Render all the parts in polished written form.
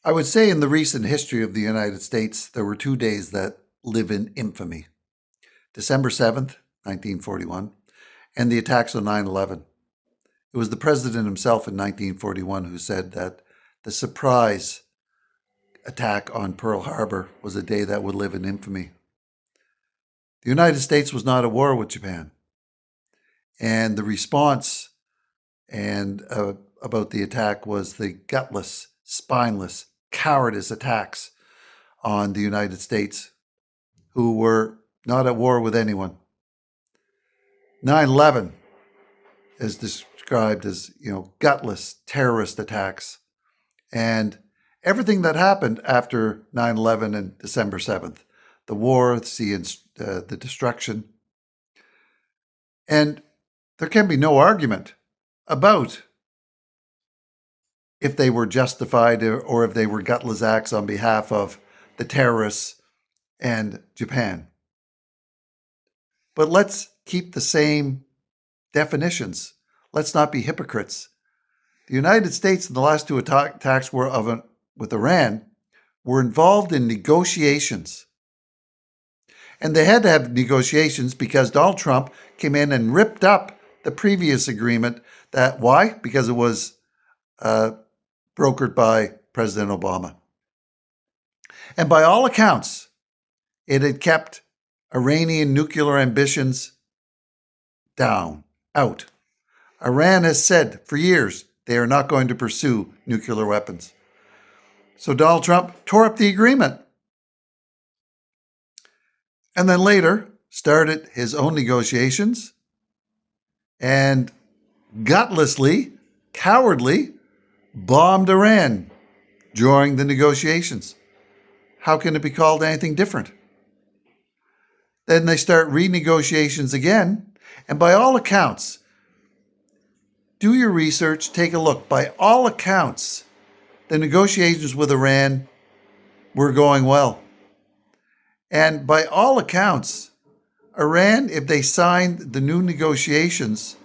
I would say in the recent history of the United States, there were 2 days that live in infamy. December 7th, 1941, and the attacks on 9/11. It was the president himself in 1941 who said that the surprise attack on Pearl Harbor was a day that would live in infamy. The United States was not at war with Japan, and the response and about the attack was the gutless, spineless, cowardice attacks on the United States, who were not at war with anyone. 9/11 is described as, gutless terrorist attacks, and everything that happened after 9/11 and December 7th, the war, the destruction, and there can be no argument about if they were justified or if they were gutless acts on behalf of the terrorists and Japan. But let's keep the same definitions. Let's not be hypocrites. The United States in the last two attacks with Iran were involved in negotiations. And they had to have negotiations because Donald Trump came in and ripped up the previous agreement. Why? Because it was brokered by President Obama. And by all accounts, it had kept Iranian nuclear ambitions out. Iran has said for years they are not going to pursue nuclear weapons. So Donald Trump tore up the agreement. And then later started his own negotiations and gutlessly, cowardly bombed Iran during the negotiations. How can it be called anything different? Then they start renegotiations again, and by all accounts, do your research, take a look. By all accounts, the negotiations with Iran were going well. And by all accounts, Iran, if they signed the new negotiations,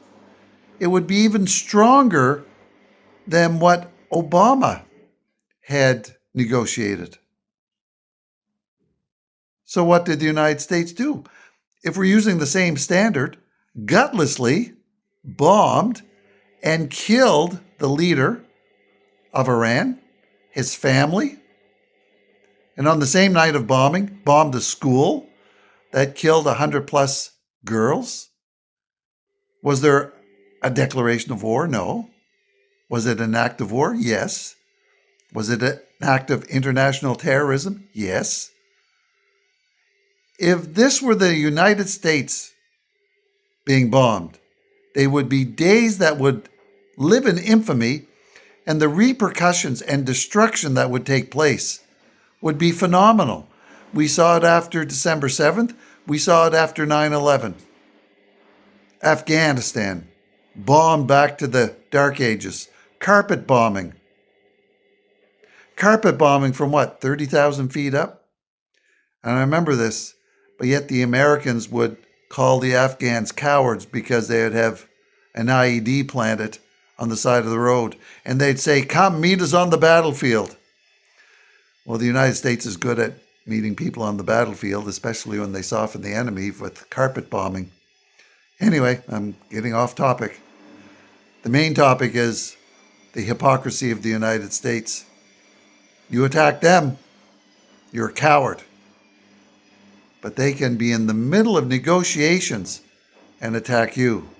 it would be even stronger than what Obama had negotiated. So what did the United States do? If we're using the same standard, gutlessly bombed and killed the leader of Iran, his family, and on the same night of bombing, bombed a school that killed 100 plus girls. Was there a declaration of war? No. Was it an act of war? Yes. Was it an act of international terrorism? Yes. If this were the United States being bombed, they would be days that would live in infamy, and the repercussions and destruction that would take place would be phenomenal. We saw it after December 7th. We saw it after 9/11. Afghanistan, bombed back to the Dark Ages. Carpet bombing. Carpet bombing from what, 30,000 feet up? And I remember this, but yet the Americans would call the Afghans cowards because they would have an IED planted on the side of the road. And they'd say, come meet us on the battlefield. Well, the United States is good at meeting people on the battlefield, especially when they soften the enemy with carpet bombing. Anyway, I'm getting off topic. The main topic is the hypocrisy of the United States. You attack them, you're a coward. But they can be in the middle of negotiations and attack you.